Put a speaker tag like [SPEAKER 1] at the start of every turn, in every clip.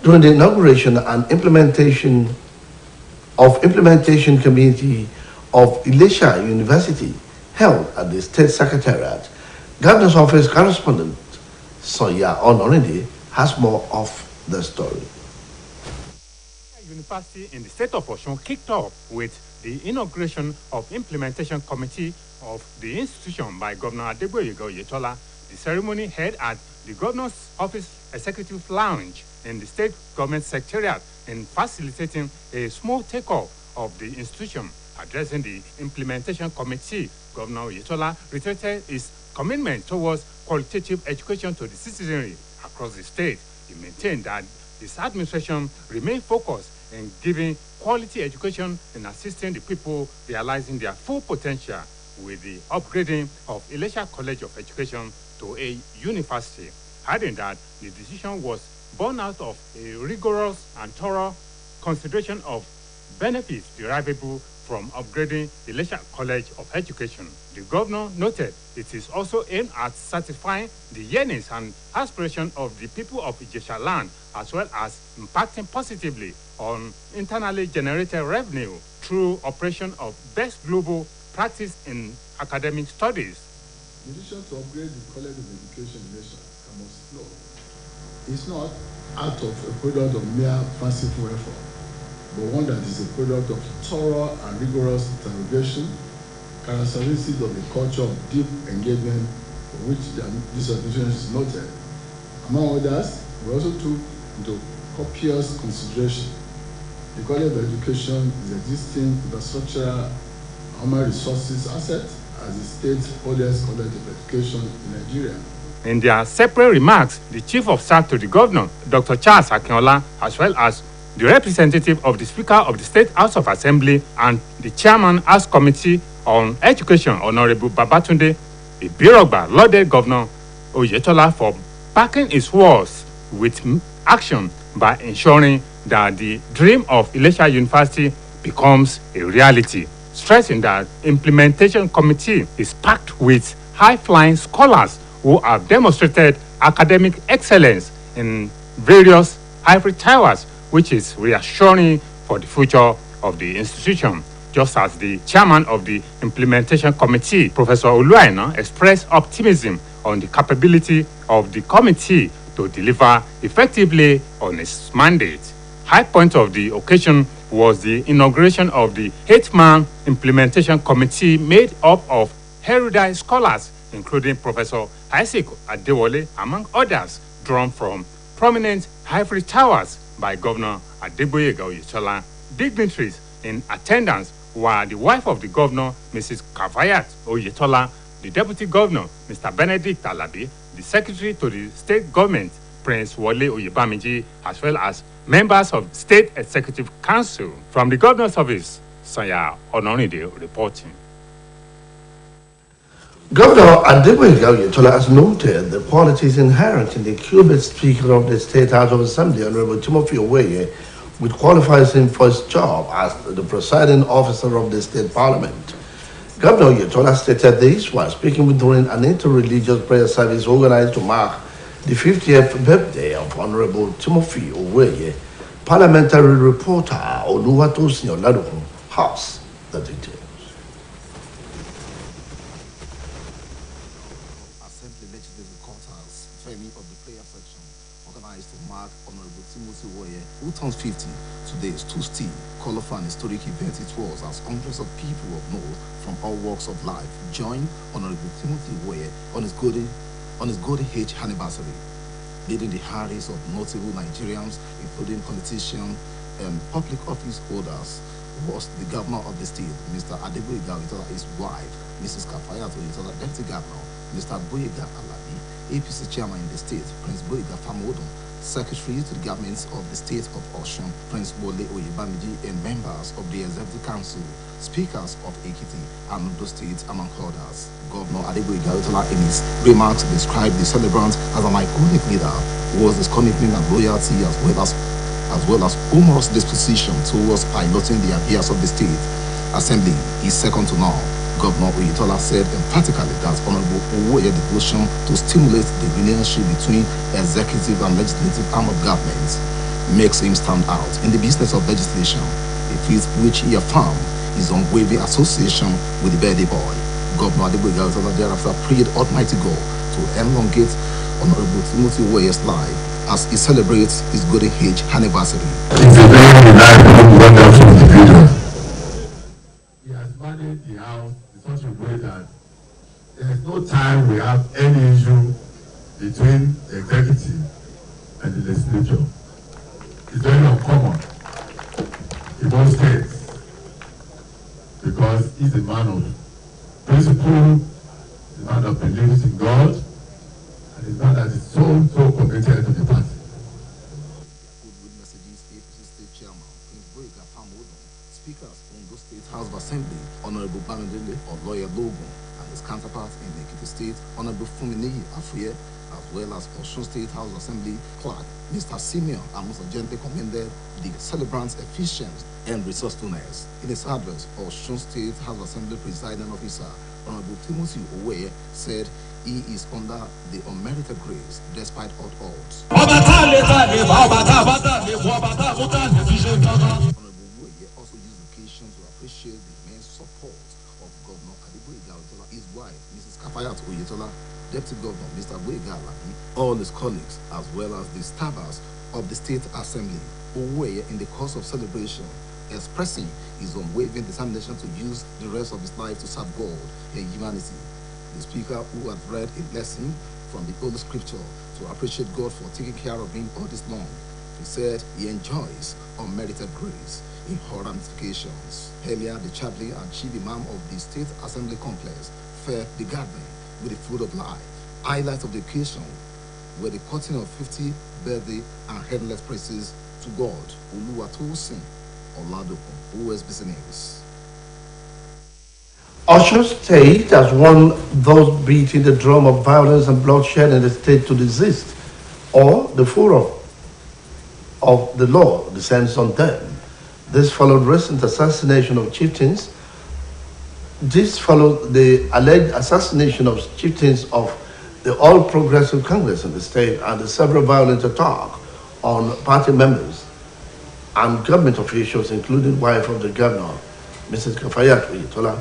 [SPEAKER 1] during the inauguration and implementation Committee of Elisha University held at the State Secretariat. Governor's Office correspondent Soya Onorinde has more of the story.
[SPEAKER 2] University in the state of Osun kicked off with the inauguration of Implementation Committee of the institution by Governor Adegboyega Oyetola. The ceremony held at the Governor's Office Executive Lounge in the State Government Secretariat in facilitating a smooth takeoff of the institution. Addressing the Implementation Committee, Governor Oyetola reiterated his commitment towards qualitative education to the citizenry across the state. He maintained that his administration remained focused in giving quality education and assisting the people realizing their full potential with the upgrading of Elisha College of Education to a university, adding that the decision was born out of a rigorous and thorough consideration of benefits derivable from upgrading Elisha College of Education. The governor noted it is also aimed at satisfying the yearnings and aspirations of the people of Ijesha land, as well as impacting positively on internally generated revenue through operation of best global practice in academic studies.
[SPEAKER 3] The decision to upgrade the College of Education in Ijesha must know it's not out of a product of mere fanciful effort, but one that is a product of thorough and rigorous interrogation, characteristics of a culture of deep engagement for which this administration is noted. Among others, we also took into copious consideration the College of Education is existing infrastructural human resources asset as the state's oldest college of education in Nigeria.
[SPEAKER 2] In their separate remarks, the Chief of Staff to the Governor, Dr. Charles Akinola, as well as the representative of the Speaker of the State House of Assembly and the Chairman House Committee on Education, Honorable Babatunde Ibirogba, lauded Governor Oyetola for backing his words with action by ensuring that the dream of Elisha University becomes a reality, stressing that Implementation Committee is packed with high-flying scholars who have demonstrated academic excellence in various ivory towers, which is reassuring for the future of the institution. Just as the chairman of the Implementation Committee, Professor Oluwaina, expressed optimism on the capability of the committee to deliver effectively on its mandate. High point of the occasion was the inauguration of the 8-man Implementation Committee made up of erudite scholars, including Professor Isaac Adewale, among others, drawn from prominent ivory towers by Governor Adegboyega Oyetola. Dignitaries in attendance were the wife of the governor, Mrs. Kafayat Oyetola, the deputy governor, Mr. Benedict Alabi, the secretary to the state government, Prince Wole Oyebamiji, as well as members of the State Executive Council. From the governor's office, Soya Onorinde reporting.
[SPEAKER 1] Governor Adegboyega Oyetola has noted the qualities inherent in the incumbent Speaker of the State House of Assembly, Honorable Timothy Oweye, which qualifies him for his job as the presiding officer of the State Parliament. Governor Oyetola stated this while speaking during an inter-religious prayer service organized to mark the 50th birthday of Honorable Timothy Oweye. Parliamentary reporter Oluwatosin Oladogun has the details.
[SPEAKER 4] Assembly Legislative Quarters, framing of the prayer section, organized to mark Honorable Timothy Oweye, who turns 50 today, stood still, call for an historic event it was, as hundreds of people of note from all walks of life joined Honorable Timothy Oweye on his golden age anniversary. Leading the harris of notable Nigerians, including politicians and public office holders, was the governor of the state, Mr. Adegboyega Oyetola, his wife, Mrs. Kafayat Oyetola, deputy governor, Mr. Boyega Alabi, APC chairman in the state, Prince Boyega Famodun, secretary to the governments of the state of Osun, Prince Wole Oyebamiji, and members of the executive council, speakers of Ekiti and Ondo State, among others. Governor Adegboyega Oyetola, in his remarks, described the celebrant as an iconic leader who was his commitment and loyalty as well as humorous disposition towards piloting the affairs of the state assembly is second to none. Governor Oyetola said emphatically that Honorable Owoye's devotion to stimulate the relationship between executive and legislative arm of government makes him stand out in the business of legislation, a feat which he affirmed is unwavering association with the birthday boy. Governor Adeboyega thereafter prayed Almighty God to elongate Honorable Timothy Owoye's life as he celebrates his golden age anniversary.
[SPEAKER 5] It's a very reliable, wonderful individual. He has managed the house in such a way that there is no time we have any issue between the executive and the legislature. It's very uncommon in most states because he's a man of principle, he's a man that believes in God, and he's a man that is so committed to the party.
[SPEAKER 4] Goodwill messages APC State Chairman Prince Boyega Pamodon, speakers on the State House of Assembly, Honorable Bamidele or Lawyer Logan, and his counterpart in the Ekiti State, Honorable Fumineyi Afuye, as well as Osun State House of Assembly Clerk, Mr. Simeon, and most gently commended the celebrants' efficiency and resourcefulness. In his address, Osun State House of Assembly Presiding Officer, Honorable Timothy Owoye, said he is under the unmerited grace despite all odds. Honorable Owoye also used the occasion to appreciate the immense support of Governor Adeboyega, his wife, Mrs. Kafayat Oyetola, Deputy Governor Mr. Boyega Alabi, all his colleagues, as well as the staffers of the State Assembly. Owoye, in the course of celebration, expressing his unwavering determination to use the rest of his life to serve God and humanity. The speaker, who had read a lesson from the Holy Scripture to appreciate God for taking care of him all this long, he said he enjoys unmerited grace in all ramifications. Earlier, the chaplain and chief imam of the State Assembly complex fed the garden with the food of life. Highlights of the occasion were the cutting of 50 birthday and headless praises to God. Oluwatosin Oladopo, OSBC News.
[SPEAKER 1] Osun State has warned those beating the drum of violence and bloodshed in the state to desist, or the furor of the law descends on them. This followed recent assassination of chieftains. This followed the alleged assassination of chieftains of the All Progressive Congress in the state and the several violent attacks on party members and government officials, including wife of the governor, Mrs. Kafayat Oyetola.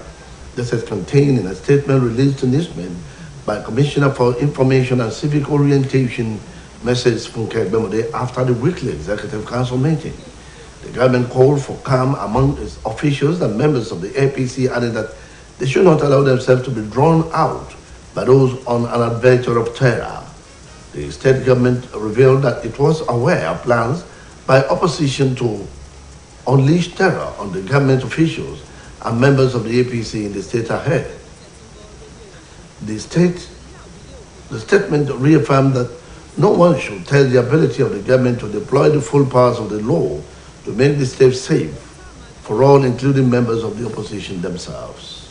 [SPEAKER 1] This is contained in a statement released to newsmen by Commissioner for Information and Civic Orientation, Mrs. Funke Bemode, after the weekly Executive Council meeting. The government called for calm among its officials and members of the APC, adding that they should not allow themselves to be drawn out by those on an adventure of terror. The state government revealed that it was aware of plans by opposition to unleash terror on the government officials and members of the APC in the state ahead. The statement reaffirmed that no one should test the ability of the government to deploy the full powers of the law to make the state safe for all, including members of the opposition themselves.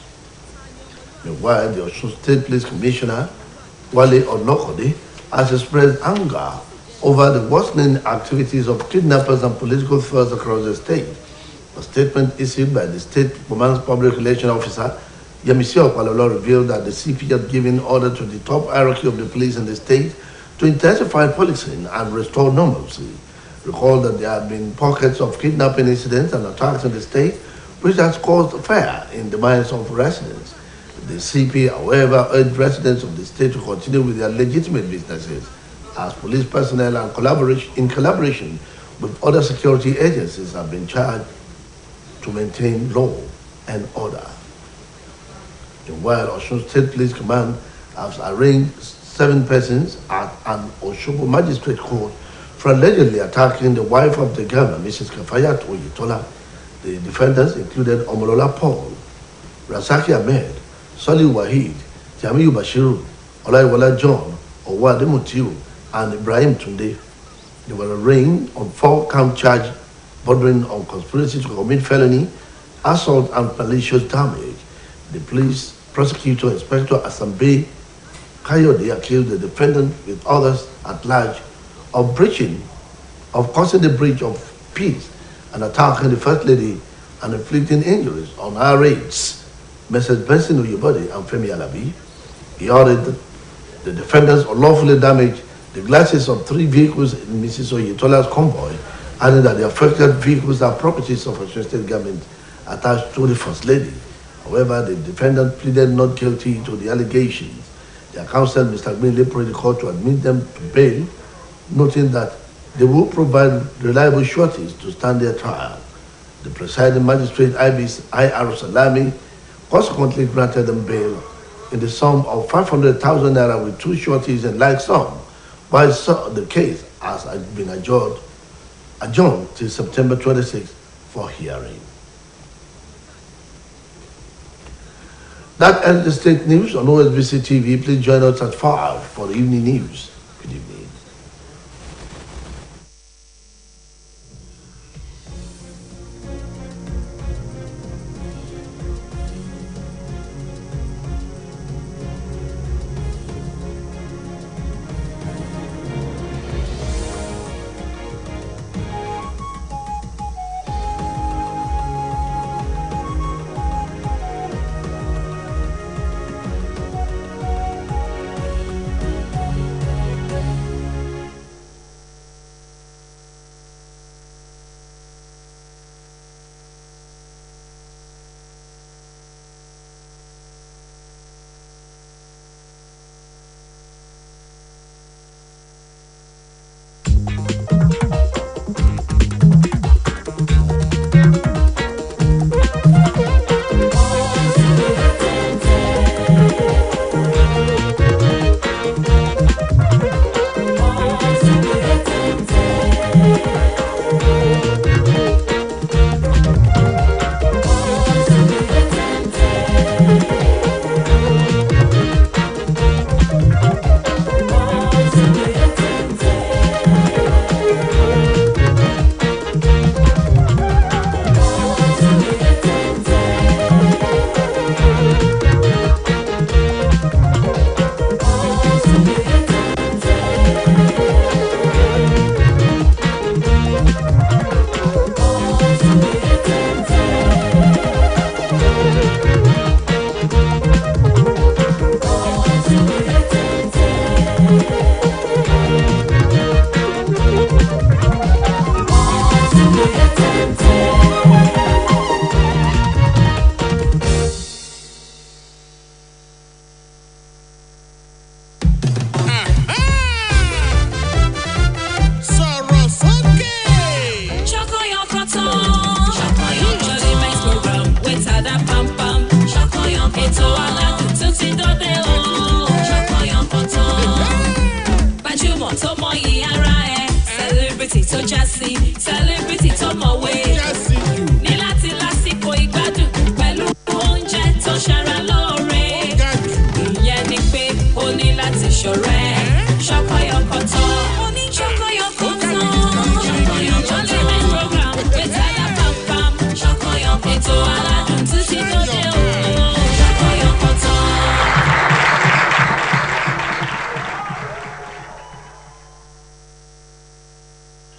[SPEAKER 1] Meanwhile, the Osun State Police Commissioner, Wale Olokode, has expressed anger over the worsening activities of kidnappers and political thugs across the state. A statement issued by the State Command's Public Relations Officer, Yemisi Opalolo, revealed that the CP had given order to the top hierarchy of the police in the state to intensify policing and restore normalcy. Recall that there have been pockets of kidnapping incidents and attacks in the state, which has caused fear in the minds of residents. The CP, however, urged residents of the state to continue with their legitimate businesses as police personnel and in collaboration with other security agencies have been charged to maintain law and order. Meanwhile, Osun State Police Command has arraigned 7 persons at an Osogbo Magistrate Court for allegedly attacking the wife of the governor, Mrs. Kafayat Oyetola. The defendants included Omolola Paul, Rasaki Ahmed, Soli Wahid, Jamiu Bashiru, Olaiwola John, Owade Mutiu, and Ibrahim Tunde. They were arraigned on 4-count charge bordering on conspiracy to commit felony, assault, and malicious damage. The police prosecutor, Inspector Asambe Kayode, accused the defendant with others at large of causing the breach of peace and attacking the First Lady and inflicting injuries on her aides, Mrs. Benson Oyebode and Femi Alabi. He ordered the defendants unlawfully damage the glasses of 3 vehicles in Mrs. Oyetola's convoy adding that the affected vehicles are properties of Osun State government attached to the First Lady. However, the defendant pleaded not guilty to the allegations. Their counsel, Mr. IPINLE, prayed the court to admit them to bail, noting that they will provide reliable sureties to stand their trial. The presiding magistrate, I.R. Salami, consequently granted them bail in the sum of 500,000 naira with 2 sureties and like sum, while the case has been adjourned till September 26 for hearing. That ends the state news on OSBC TV. Please join us at 5 for the evening news. Good evening.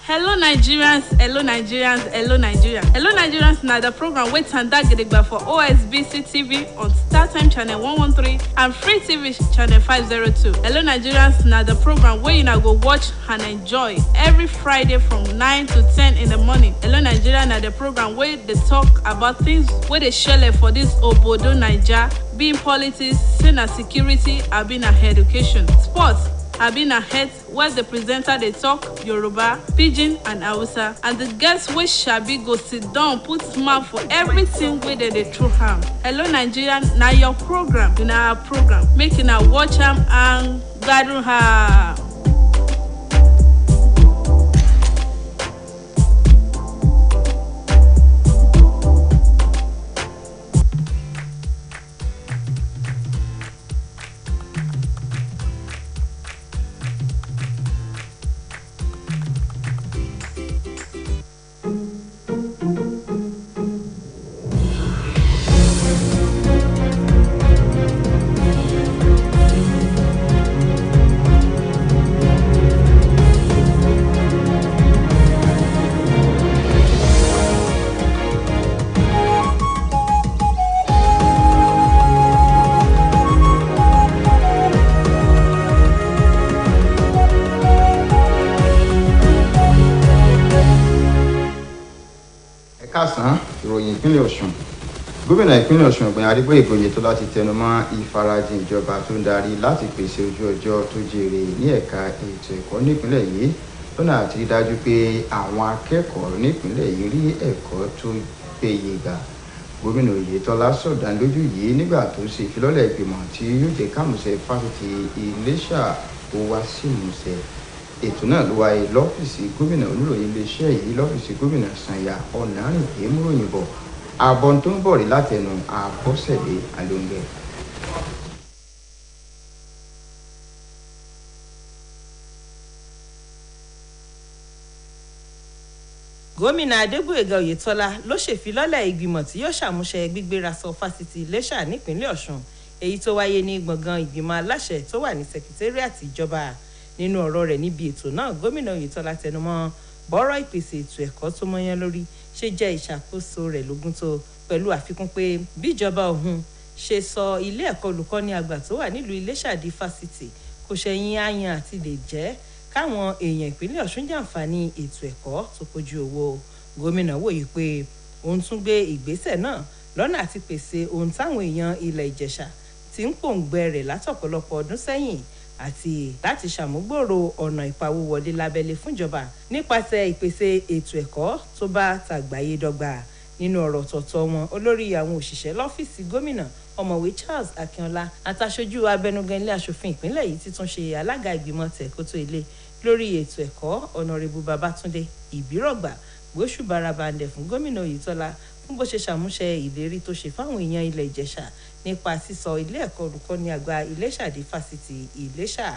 [SPEAKER 6] Hello Nigerians, hello Nigerians, now the program waits and that for OSBC TV on StarTime channel 113 and Free TV channel 502. Hello Nigerians, now the program where you now go watch and enjoy every Friday from 9 to 10 in the morning. Hello Nigerians, now the program where they talk about things where they share for this Obodo Naija, being politics, security, or being education, sports, have been ahead where the presenter they talk Yoruba, Pidgin and Hausa, and the guests which shall be go sit down, put smile for everything where they through harm. Hello Nigerian, now your program, in our program, making a watch them and gbadun her.
[SPEAKER 7] kásán ìròyìn ìpínlẹ̀ Ọ̀ṣun. Gómìnà ìpínlẹ̀ Ọ̀ṣun Ọ̀gbẹ́ni Adégbóyèga Oyètọ́lá ti tẹnumọ́ ìfarajìn ìjọba tó ń darí láti pèsè ojú ọjọ́ tó jèrè ní ẹ̀ka ètò ẹ̀kọ́ nípìnlẹ̀ yìí lọ́nà àti rí dájú pé àwọn akẹ́kọ̀ọ́ nípìnlẹ̀ yìí rí ẹ̀kọ́ tó péye gbà. Gómìnà Oyètọ́lá sọ̀dánilójú yìí nígbà tó ṣe ìfilọ́lẹ̀ ìgbìmọ̀ tí yóò jẹ́ kámúṣẹ fásitì Iléṣà ó wá sí ìmúṣẹ. Ètò náà ló wáyé lọ́fíìsì gómìnà oníròyìn iléeṣẹ́ yìí lọ́fíìsì gómìnà Sànyà Ọ̀nàrìndé múròyìn bọ̀ àbọ̀n tó ń bọ̀ rí látẹnu Àbọ̀sẹ̀dé Alóńgẹ̀.
[SPEAKER 8] Gómìnà Adégbóyèga Oyètọ́lá ló ṣèfilọ́lẹ̀ ìgbìmọ̀ tí yóò ṣàmúṣẹ gbígbérasọ fásitì Iléṣà nípínlẹ̀ Ọ̀ṣun èyí tó wáyé ní gbọ̀ngàn ìgbìmọ̀ aláṣẹ tó wà ní sẹkítẹ́ríàtì ìjọba. Nínú ọ̀rọ̀ rẹ̀ níbi ètò náà, gómìnà Oyètọ́lá tẹnumọ́ bọ́rọ̀ ìpèsè ètò ẹ̀kọ́ tó mọ́yán lórí ṣe jẹ́ ìṣàkóso rẹ̀ lógún tó, pẹ̀lú àfikún pé bíjọba òun ṣe sọ ilé ẹ̀kọ́ olùkọ́ni àgbà tó wà nílùú Iléṣà di fásitì kò ṣẹ̀yìn áyàn àti lè jẹ́ káwọn èèyàn ìpínlẹ̀ Ọ̀ṣun jàǹfààní ètò ẹ̀kọ́ tó kojú owó. Gómìnà wòye pé òun tún gbé ìgbésẹ̀ náà lọ́nà àti pèsè ohun táwọn èèyàn ilẹ̀ Ìjẹ̀ṣà ti ń pòǹgbẹ rẹ̀ látọ̀pọ̀lọpọ̀ ọdún sẹ́yìn àti láti ṣàmúgbòrò ọ̀nà ìpawówọlé lábẹ́lé fúnjọba nípasẹ̀ ìpèsè ètò ẹ̀kọ́ tó bá tàgbáyé dọ́gba. Nínú ọ̀rọ̀ ọ̀tọ̀ọ̀tọ̀ wọn, olórí àwọn òṣìṣẹ́ lọ́fíìsì gómìnà ọ̀mọ̀wé Charles Akínọlá àtàṣojú abẹnugan ilé aṣòfin ìpínlẹ̀ yìí ti tún ṣe alága ìgbìmọ̀ tẹ̀kótó ilé lórí ètò ẹ̀kọ́ ọ̀nàrẹ́bù Babátúndé Ìbírọ̀gbà gbóṣùbárabàǹdẹ̀ fún gómìnà Oyètọ́lá fún bó ṣe ṣàmúṣẹ ìlérí tó ṣe fáwọn èèyàn ilẹ̀ Ìjẹ̀ṣà nípa sísọ ilé ẹ̀kọ́ olùkọ́ni àgbà Iléṣà di fásitì Iléṣà.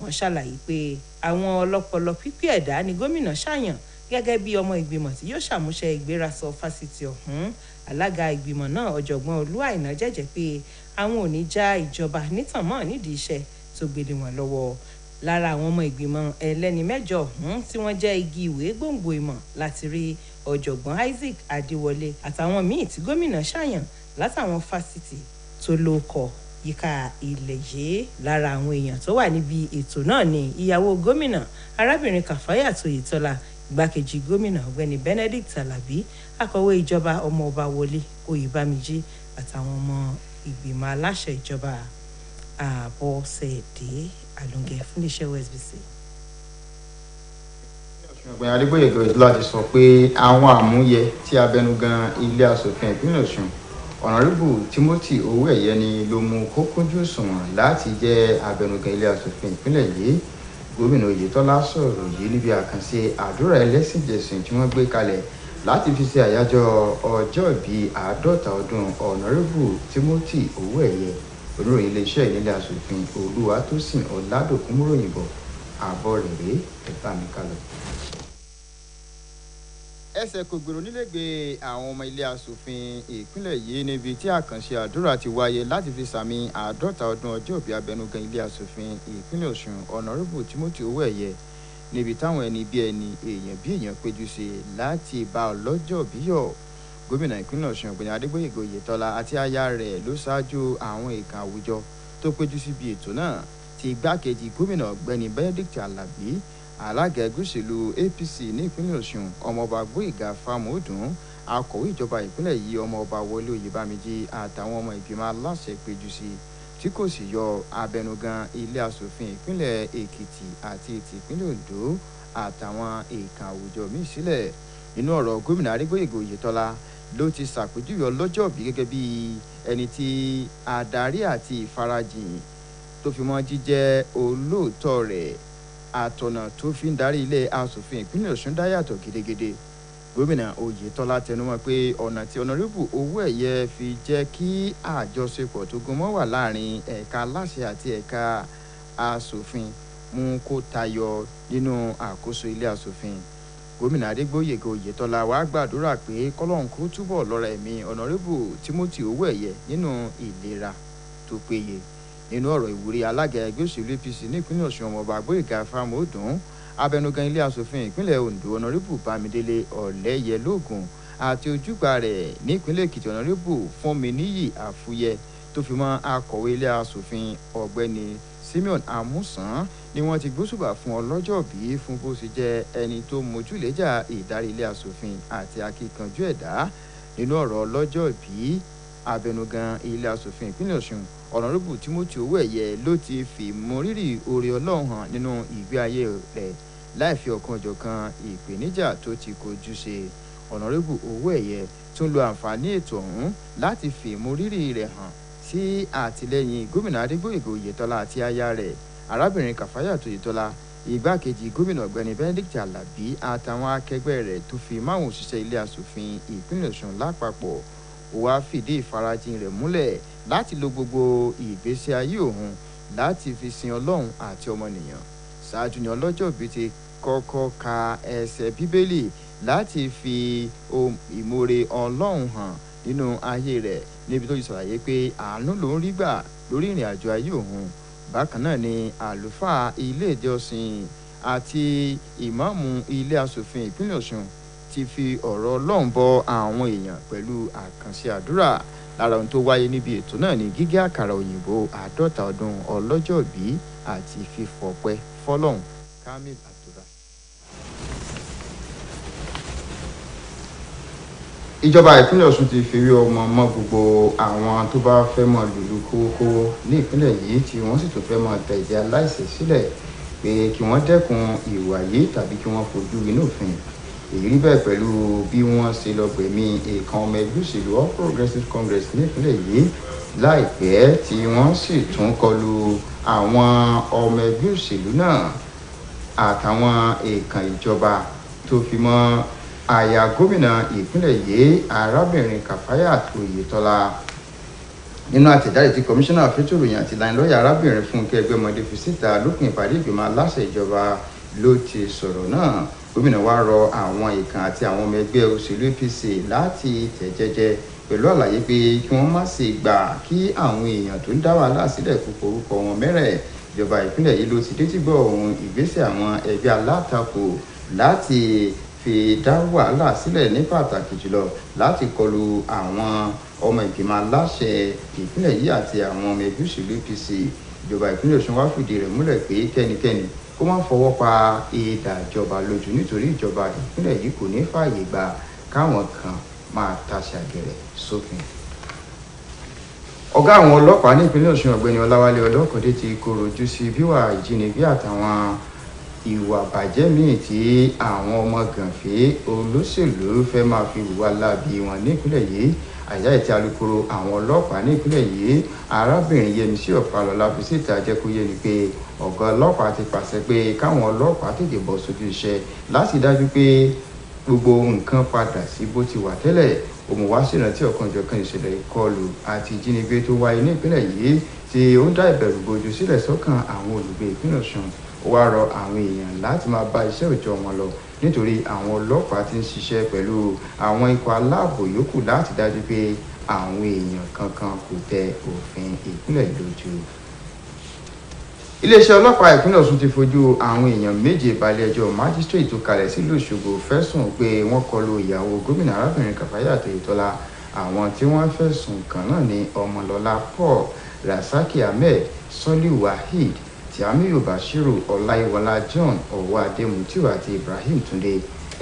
[SPEAKER 8] Wọ́n ṣàlàyé pé àwọn ọlọ́pọlọ pípé ẹ̀dá ni gómìnà ṣàyàn gẹ́gẹ́ bí ọmọ ìgbìmọ̀ tí yóò ṣàmúṣẹ ìgbérasọ fásitì ọ̀hún. Alága ìgbìmọ̀ náà ọ̀jọ̀gbọ́n Olúàìná jẹ́jẹ́ pé àwọn ò ní já ìjọba nítàn mọ́ nídìí iṣẹ́ tó gbélé wọn lọ́wọ́. Lára àwọn ọmọ ìgbìmọ̀ ẹlẹ́ni mẹ́jọ ọ̀hún tí wọ́n jẹ́ igi ìwé gbòǹgbò ìmọ̀ láti rí ọ̀jọ̀gbọ́n Isaac Adéwọlé àtàwọn míì tí gómìnà ṣàyàn látàwọn fásitì tó lóko yíká ilẹ̀ yìí. Lára àwọn èèyàn tó wà níbi ètò náà ni ìyàwó gómìnà arábìnrin Kàfáyàt Oyètọ́lá, igbákejì gómìnà ọ̀gbẹ́ni Benedict Alabi, akọ̀wé ìjọba ọmọọba Wọlé Oyèbámijí àtàwọn ọmọ ìgbìmọ̀ aláṣẹ ìjọba. Àbọ̀sẹ̀dé Alóńgẹ̀ fún iléeṣẹ́ OSBC.
[SPEAKER 7] Ọ̀gbẹ́ni Adégbóyèga Oyètọ́lá ti sọ pé àwọn àmúyẹ tí abẹnugan ilé aṣòfin ìpínlẹ̀ Ọ̀ṣun ọ̀nàrẹ́bù Timothy Owóẹ̀yẹ ni ló mú kó kúnjú òṣùwọ̀n láti jẹ́ abẹnugan ilé aṣòfin ìpínlẹ̀ yìí. Gómìnà Oyètọ́lá sọ̀rọ̀ yìí níbi àkànṣe àdúrà ẹlẹ́sìnjẹsìn tí wọ́n gbé kalẹ̀ láti fi ṣe àyájọ́ ọjọ́ ìbí 50 ọdún ọ̀nàrẹ́bù Timothy Owóẹ̀yẹ. Oníròyìn iléeṣẹ́ ìnílé aṣòfin Olúwatósìn Ọ̀làdòkun múròyìn bọ̀ àbọ̀ rẹ̀ rèé ẹ̀bá mi kalẹ̀. Ẹsẹ̀ kò gbèrò nílẹ̀gbẹ́ àwọn ọmọ ilé aṣòfin ìpínlẹ̀ yìí níbi tí àkànṣe àdúrà ti wáyé láti fi sàmì 50 ọdún ọjọ́ ìbí abẹnugan ilé aṣòfin ìpínlẹ̀ Ọ̀ṣun ọ̀nàrẹ́bù Timothy Owóẹ̀yẹ níbi táwọn ẹni bí ẹni èèyàn bí èèyàn péjú sí láti bá ọlọ́jọ́ bí yọ̀. Gómìnà ìpínlẹ̀ Ọ̀ṣun Ọ̀gbẹ́ni Adégbóyèga Oyètọ́lá àti aya rẹ̀ ló ṣáájú àwọn èèkàn àwùjọ tó péjú síbi ètò náà, tí igbákejì gómìnà ọ̀gbẹ́ni Benedict Alabi, alága ẹgbẹ́ òṣèlú APC ní ìpínlẹ̀ Ọ̀ṣun ọmọọba Gbóyèga Fámọ̀ọ́dún, akọ̀wé ìjọba ìpínlẹ̀ yìí ọmọọba Wọlé Oyèbámijí àtàwọn ọmọ ìgbìmọ̀ aláṣẹ péjú sí, tí kò sì yọ abẹnugan ilé aṣòfin ìpínlẹ̀ Èkìtì àti ti ìpínlẹ̀ Oǹdó àtàwọn èèkàn àwùjọ míì sílẹ̀. Nínú ọ̀rọ̀, gómìnà Adégbóyèga Oyètọ́lá ló ti ṣàpèjúwe ọlọ́jọ́bí gẹ́gẹ́ bí ẹni tí adarí àti ìfarajìn tó fi mọ́ jíjẹ́ olóòótọ́ rẹ̀ àtọ̀nà tó fi ń darí ilé aṣòfin ìpínlẹ̀ Ọ̀ṣun dá yàtọ̀ gédégédé. Gómìnà Oyètọ́lá tẹnumọ́ pé ọ̀nà tí ọ̀nàrẹ́bù Owóẹ̀yẹ fi jẹ́ kí àjọṣepọ̀ tó gúnmọ́ wà láàrin ẹ̀ka aláṣẹ àti ẹ̀ka aṣòfin mú kó tayọ nínú àkóso ilé aṣòfin. Gómìnà Adégbóyèga Oyètọ́lá wá gbàdúrà pé kọ́lọ́hún kó túbọ̀ lọ́ra ẹ̀mí ọ̀nàrẹ́bù Timothy Owóẹ̀yẹ nínú ìlera tó péye. Nínú ọ̀rọ̀ ìwúrí, alága ẹgbẹ́ òṣèlú APC ní ìpínlẹ̀ Ọ̀ṣun ọmọọba Gbóyèga Fámọ̀ọ́dún, abẹnugan ilé aṣòfin ìpínlẹ̀ Oǹdó ọ̀nàrẹ́bù Bámidélé Ọ̀lẹ́yẹlógún àti ojúgbà rẹ̀ ní ìpínlẹ̀ Èkìtì ọ̀nàrẹ́bù Fúnminíyì Àfúyẹ tó fi mọ́ akọ̀wé ilé asòfin ọ̀gbẹ́ni Simeon Amusan ni wọ́n ti gbósùbà fún ọlọ́jọ́bí fún bó ṣe jẹ́ ẹni tó mójúlẹ́jà ìdarí ilé asòfin àti akíkanjú ẹ̀dá. Nínú ọ̀rọ̀ ọlọ́jọ́bí, abẹnugan ilé asòfin ìpínlẹ̀ Ọ̀ṣun ọ̀nàrẹ́bù Timothy Owóẹ̀yẹ ló ti fi mọrírì oore Ọlọ́run hàn nínú ìgbé ayé rẹ̀ láì fi ọ̀kanòjọ̀kan ìpèníjà tó ti kojú ṣe. ọ̀nàrẹ́bù Owóẹ̀yẹ tún lo àǹfààní ètò ọ̀hún láti fi mọrírì rẹ̀ hàn sí àtìlẹ́yìn gómìnà Adégbóyèga Oyètọ́lá àti aya rẹ̀ arábìnrin Kàfáyàt Oyètọ́lá, igbákejì gómìnà ọ̀gbẹ́ni Benedict Alabi àtàwọn akẹgbẹ́ rẹ̀ tó fi máwọn òṣìṣẹ́ ilé asòfin ìpínlẹ̀ Ọ̀ṣun lápapọ̀. Ó wá fìdí ìfarajìn rẹ̀ múlẹ̀ láti lo gbogbo ìgbésí ayé òun láti fi sin Ọlọ́run àti ọmọnìyàn. Ṣáájú ni ọlọ́jọ́bí ti kọ́kọ́ ka ẹsẹ̀ Bíbélì láti fi ìmoore Ọlọ́run hàn nínú ayé rẹ̀ níbi tó ti ṣàlàyé pé àánú ló ń rí gbà lórí ìrìn àjò ayé òun. Bákan náà ni àlùfáà ilé ìjọsìn àti ìmáàmù ilé asòfin ìpínlẹ̀ Ọ̀ṣun ti fi ọ̀rọ̀ Ọlọ́run bọ àwọn èèyàn pẹ̀lú àkànṣe àdúrà. Lára ohun tó wáyé níbi ètò náà ni gígé àkàrà òyìnbó 50 ọdún ọlọ́jọ́bí àti fífọpẹ́ fọ́lọ́run. Kamil Abdullah. Ìjọba ìpínlẹ̀ Ọ̀ṣun ti fi rí ọmọ mọ́ gbogbo àwọn tó bá fẹ́ mọ́ lùlù kówókówó ní ìpínlẹ̀ yìí tí wọ́n sì tún fẹ́ mọ́ tẹ̀ ìjẹ́ aláìṣẹ̀ sílẹ̀ pé kí wọ́n dẹ́kun ìwà yìí tàbí kí wọ́n fojú inú òfin. Èyí rí bẹ́ẹ̀ pẹ̀lú bí wọ́n ṣe lọ gbẹ̀mí èèkàn ọmọ ẹgbẹ́ òṣèlú All Progressives Congress ní ìpínlẹ̀ yìí láìpẹ́ tí wọ́n sì tún kọlu àwọn ọmọ ẹgbẹ́ òṣèlú náà àtàwọn èèkàn ìjọba tó fi mọ́ aya gómìnà ìpínlẹ̀ yìí arábìnrin Kàfáyàt Oyètọ́lá. Nínú àtẹ̀jáde tí kọmíṣánná fẹ́tò ìròyìn àti ìlanilọ́yẹ̀ arábìnrin Fúnkẹ́ Ẹgbẹ́mọdé fi síta lópin ìpàdé ìgbìmọ̀ aláṣẹ ìjọba ló ti sọ̀rọ̀ náà. Gómìnà wa rọ àwọn èèkàn àti àwọn ọmọ ẹgbẹ́ òṣèlú APC láti tẹ̀ jẹ́jẹ́ pẹ̀lú àlàyé pé kí wọ́n má ṣe gbà kí àwọn èèyàn tó ń dá wàhálà sílẹ̀ kó forúkọ wọn mẹ́rẹ̀. Ìjọba ìpínlẹ̀ yìí ló ti dé tí gbọ́ ohun ìgbésẹ̀ àwọn ẹgbẹ́ alátakò láti fi dá wàhálà sílẹ̀ ní pàtàkì jùlọ láti kọlu àwọn ọmọ ìgbìmọ̀ aláṣẹ ìpínlẹ̀ yìí àti àwọn ọmọ ẹgbẹ́ òṣèlú APC. Ìjọba ìpínlẹ̀ Ọ̀ṣun wá fìdí rẹ̀ múlẹ̀ pé kẹ́nikẹ́ni kó má fọwọ́ pa ìdá ìjọba lójú nítorí ìjọba ìpínlẹ̀ yìí kò ní fààyè gbà káwọn kan máa taṣà gẹ̀rẹ̀ sófin. Ọ̀gá àwọn ọlọ́pàá ní ìpínlẹ̀ Ọ̀ṣun ọ̀gbẹ́ni Ọláwálé Ọlọ́kọ̀dé ti kọ̀rọ̀jú sí bíwà ìjínigbé àtàwọn ìwà bàjẹ́ míì tí àwọn ọmọ gànfẹ́ olóṣèlú fẹ́ máa fi hùwà láabi wọn ní ìpínlẹ̀ yìí. Àyà ìtì alukoro àwọn ọlọ́pàá ní ìpínlẹ̀ yìí arábìnrin Yẹmisí Ọ̀pálọ́lá fi síta jẹ́ kó yé ni pé ọ̀gá ọlọ́pàá ti pàṣẹ pé káwọn ọlọ́pàá tètè bọ́ sójú iṣẹ́ láti dájú pé gbogbo nǹkan padà sí bó ti wà tẹ́lẹ̀. Òmùwá ṣèrántí ọ̀kanòjọ̀kan ìṣẹ̀lẹ̀ ìkọlù àti ìjínigbé tó wáyé ní ìpínlẹ̀ yìí tí ó ń dá ìbẹ̀rù bojo sílẹ̀ sọ́kàn àwọn olùgbé ìpínlẹ̀ Ọ̀ṣun. Ó wá rọ àwọn èèyàn láti máa bá iṣẹ́ òòjọ́ wọn lọ nítorí àwọn ọlọ́pàá ti ń ṣiṣẹ́ pẹ̀lú àwọn ikọ̀ aláàbò yòókù láti dájú pé àwọn èèyàn kankan kò tẹ òfin ìpínlẹ̀ lójú. Iléeṣẹ́ ọlọ́pàá ìpínlẹ̀ Ọ̀ṣun ti fojú àwọn èèyàn méje balẹ̀-ẹjọ́ májísírèètì tó kalẹ̀ sílùú Òṣogbo fẹ̀sùn pé wọ́n kọlu ìyàwó gómìnà arábìnrin Kàfáyàt Oyètọ́lá. Àwọn tí wọ́n fẹ̀sùn kàn náà ní Ọmọlọ́lá Paul, Rasaki Ahmed, Soliu Waheed, Tiamiyu Bashiru, Ọláyíwọlá John, Ọwọ́ Adémutiu àti Ibrahim Túndé.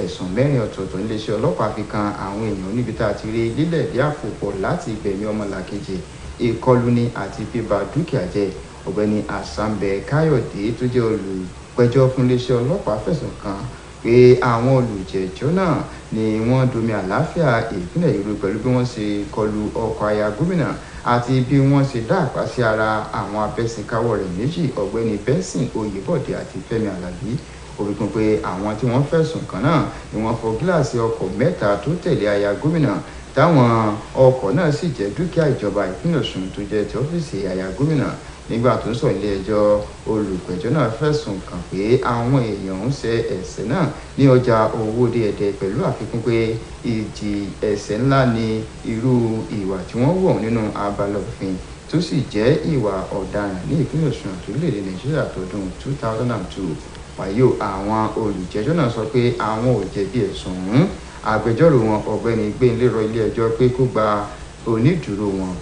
[SPEAKER 7] Ẹ̀sùn 4 ọ̀tọ̀ọ̀tọ̀ níléeṣẹ́ ọlọ́pàá fi kan àwọn èèyàn níbi tá a ti rí lílẹ̀ dí àpò pọ̀ láti gbẹ̀mí ọmọlàkejì, ìkọluni àti bíba dúkìá jẹ́. Ọ̀gbẹ́ni Àsàmbẹ̀ Káyọ̀dé tó jẹ́ olùpẹ̀jọ́ fún iléeṣẹ́ ọlọ́pàá fẹ̀sùn kàn pé àwọn olùjẹ́jọ́ náà ni wọ́n domi àlàáfíà ìpínlẹ̀ Ìró pẹ̀lú bí wọ́n ṣe kọlu ọkọ̀ aya gómìnà àti bí wọ́n ṣe dá àpá sí ara àwọn abẹ́sìnkáwọ́ rẹ̀ méjì ọ̀gbẹ́ni Benson Oyèbọ̀dé àti Fẹ́mi Alábí. Ó fi kún pé àwọn tí wọ́n fẹ̀sùn kàn náà ni wọ́n fọ́ gíláàsì ọkọ̀ 3 tó tẹ̀lé aya gómìnà táwọn ọkọ̀ náà sì jẹ́ dúkìá ìjọba ìpínlẹ̀ Ọ̀ṣun tó jẹ́ ti ọ́fíìsì aya gómìnà. Nígbà tó ń sọ ilé ẹjọ́, olùpẹ̀jọ́ náà fẹ̀sùn kàn pé àwọn èèyàn ń ṣe ẹ̀ṣẹ̀ náà ní ọjà Owódé Ẹdẹ pẹ̀lú àfikún pé ìjì ẹ̀ṣẹ̀ ńlá ni irú ìwà tí wọ́n wọ̀ nínú abala òfin tó sì jẹ́ ìwà ọ̀daràn ní ìpínlẹ̀ Ọ̀ṣun àti orílẹ̀-èdè Nàìjíríà tọdún 2002. Wàyó àwọn olùjẹ́jọ́ náà sọ pé àwọn ò jẹ̀bi ẹ̀sùn ọ̀hún. Agbẹjọ́rò wọn ọ̀gbẹ́ni Gbénlé rọ ilé ẹjọ́ pé kó gba onídùúró wọn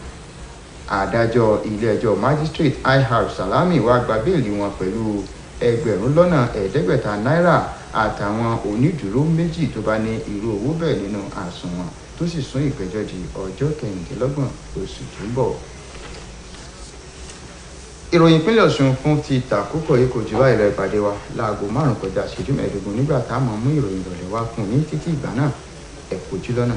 [SPEAKER 7] adájọ́ ilé-ẹjọ́ magistrate IR Salami wá gba béèlì wọn pẹ̀lú ẹgbẹ̀rún lọ́nà ẹ̀ẹ́dẹ́gbẹ̀ta náírà àtàwọn onídùúró méjì tó bá ní irú owó bẹ́ẹ̀ nínú àsùnwọ̀n tó sì sún ìgbẹ́jọ́ di ọjọ́ kẹrìndínlọ́gbọ̀n oṣù tó ń bọ̀. ìròyìn ìpínlẹ̀ Ọ̀ṣun fún ti tàkókò yìí kò jù báyìí lọ. ìpàdé wa láago 5:15 nígbà tá a máa mú ìròyìn ìrọ̀lẹ́ wá fún yín. títí ìgbà náà ẹ fojú lọ́nà.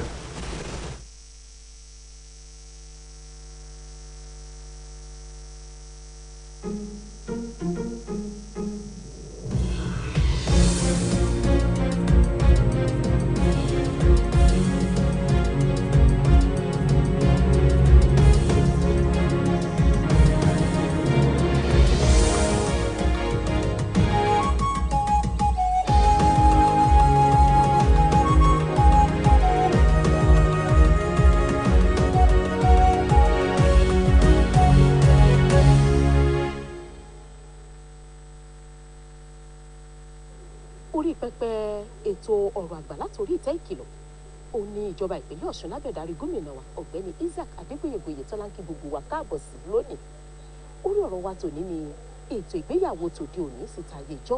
[SPEAKER 9] orí pẹpẹ ètò ọ̀rọ̀ àgbà látòrí ìtẹ́ ìkìlọ̀ ó ní ìjọba ìpínlẹ̀ Ọ̀ṣun lábẹ́darí gómìnà wa ọ̀gbẹ́ni Isaac Adégbóyègbóyè tọ́lá ń kí gbogbo wa káàbọ̀ sí lónìí. orí ọ̀rọ̀ wa tòní ni ètò ìgbéyàwó tòde òní síta ayé ìjọ